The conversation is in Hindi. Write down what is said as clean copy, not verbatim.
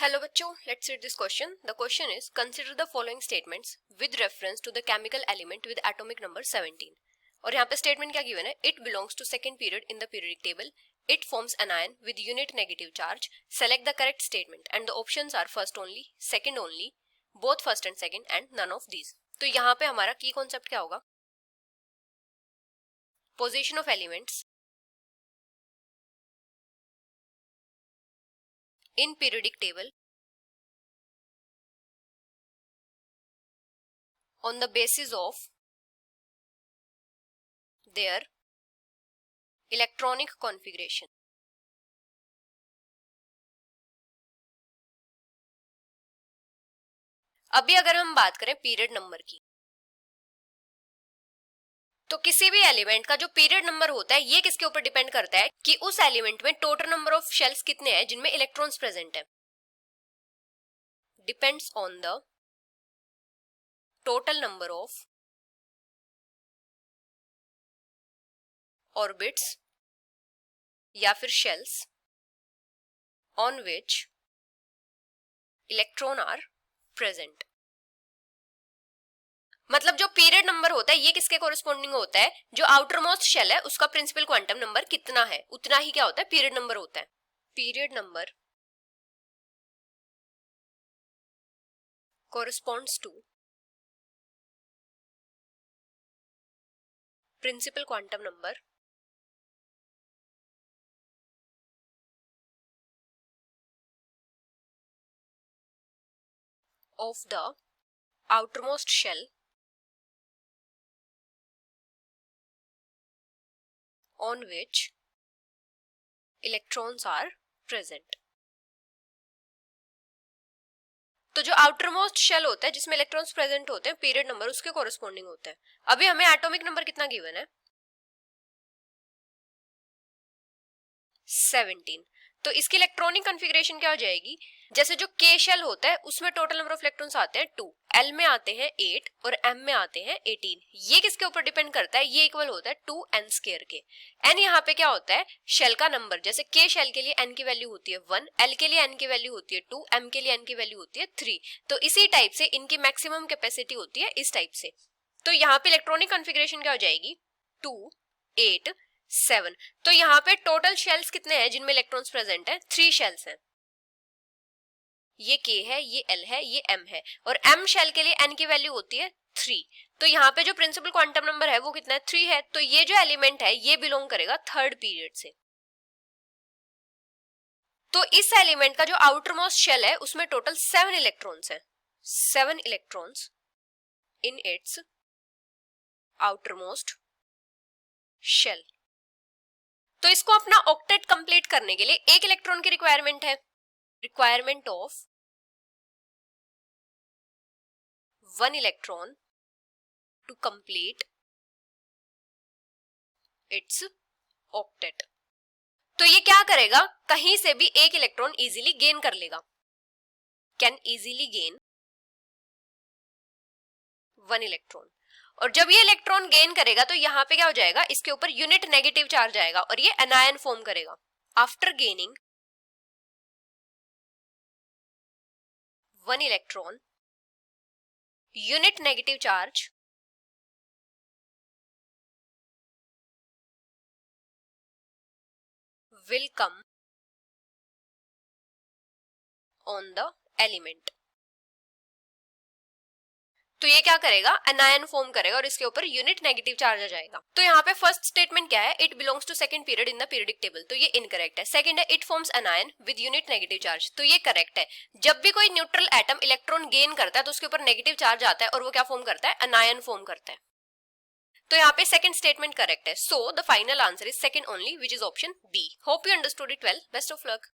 Hello बच्चों, let's read this question. The question is, consider the following statements with reference to the chemical element with atomic number 17. और यहाँ पे statement क्या given है? It belongs to second period in the periodic table. It forms anion with unit negative charge. Select the correct statement and the options are first only, second only, both first and second and none of these. तो यहाँ पे हमारा key concept क्या होगा? Position of elements in periodic table on the basis of their electronic configuration. अभी अगर हम बात करें पीरियड नंबर की, तो किसी भी एलिमेंट का जो पीरियड नंबर होता है ये किसके ऊपर डिपेंड करता है कि उस एलिमेंट में टोटल नंबर ऑफ शेल्स कितने हैं जिनमें इलेक्ट्रॉन्स प्रेजेंट है। Depends on the total number of orbits या फिर shells on which electron are present. मतलब जो पीरियड नंबर होता है ये किसके कोरिस्पोंडिंग होता है? जो आउटर मोस्ट शेल है उसका प्रिंसिपल क्वांटम नंबर कितना है उतना ही क्या होता है? पीरियड नंबर होता है। Period number corresponds to principal quantum number of the outermost shell on which electrons are present। तो जो आउटर मोस्ट शेल होता है जिसमें इलेक्ट्रॉन्स प्रेजेंट होते हैं पीरियड नंबर उसके कोरिस्पोंडिंग होता है। अभी हमें एटॉमिक नंबर कितना गिवन है? 17। तो इसकी इलेक्ट्रॉनिक कॉन्फ़िगरेशन क्या हो जाएगी? जैसे जो के शेल होता है उसमें टोटल नंबर ऑफ इलेक्ट्रॉन्स आते हैं 2, एल में आते हैं 8 और एम में आते हैं 18। ये किसके ऊपर डिपेंड करता है? ये इक्वल होता है 2n स्क्वायर के। एन यहाँ पे क्या होता है? शेल का नंबर। जैसे के शेल के लिए एन की वैल्यू होती है 1, एल के लिए एन की वैल्यू होती है 2, एम के लिए एन की वैल्यू होती है 3। तो इसी टाइप से इनकी मैक्सिमम कैपेसिटी होती है इस टाइप से। तो यहाँ पे इलेक्ट्रॉनिक कॉन्फ़िगरेशन क्या हो जाएगी? 2, 8, 7। तो यहाँ पे टोटल शेल्स कितने हैं जिनमें इलेक्ट्रॉन्स प्रेजेंट है? 3 शेल्स हैं। ये के है, ये एल है, ये एम है और एम शेल के लिए एन की वैल्यू होती है 3। तो यहाँ पे जो प्रिंसिपल क्वांटम नंबर है वो कितना है? 3 है। तो ये जो एलिमेंट है ये बिलोंग करेगा थर्ड पीरियड से। तो इस एलिमेंट का जो आउटर मोस्ट शेल है उसमें टोटल 7 इलेक्ट्रॉन्स है। 7 electrons in its outermost shell. तो इसको अपना ऑक्टेट कंप्लीट करने के लिए एक इलेक्ट्रॉन की रिक्वायरमेंट है। Requirement of 1 electron to complete its octet. तो ये क्या करेगा? कहीं से भी एक इलेक्ट्रॉन इजीली गेन कर लेगा। Can easily gain 1 electron. और जब ये इलेक्ट्रॉन गेन करेगा तो यहाँ पे क्या हो जाएगा? इसके ऊपर यूनिट नेगेटिव चार्ज आएगा और ये एनायन फॉर्म करेगा। After gaining 1 electron, unit negative charge will come on the element। तो ये क्या करेगा? एनायन फॉर्म करेगा और इसके ऊपर यूनिट नेगेटिव चार्ज आ जाएगा। तो यहाँ पे फर्स्ट स्टेटमेंट क्या है? It belongs to second period in the periodic table. तो ये इनकरेक्ट है। सेकंड है it forms anion with unit negative charge. तो ये करेक्ट है। जब भी कोई न्यूट्रल एटम इलेक्ट्रॉन गेन करता है तो उसके ऊपर नेगेटिव चार्ज आता है और वो क्या फॉर्म करता है? एनायन फॉर्म करता है। तो यहाँ पे सेकंड स्टेटमेंट करेक्ट है। So the final answer is second only, which is option B. Hope you understood it well. Best of luck.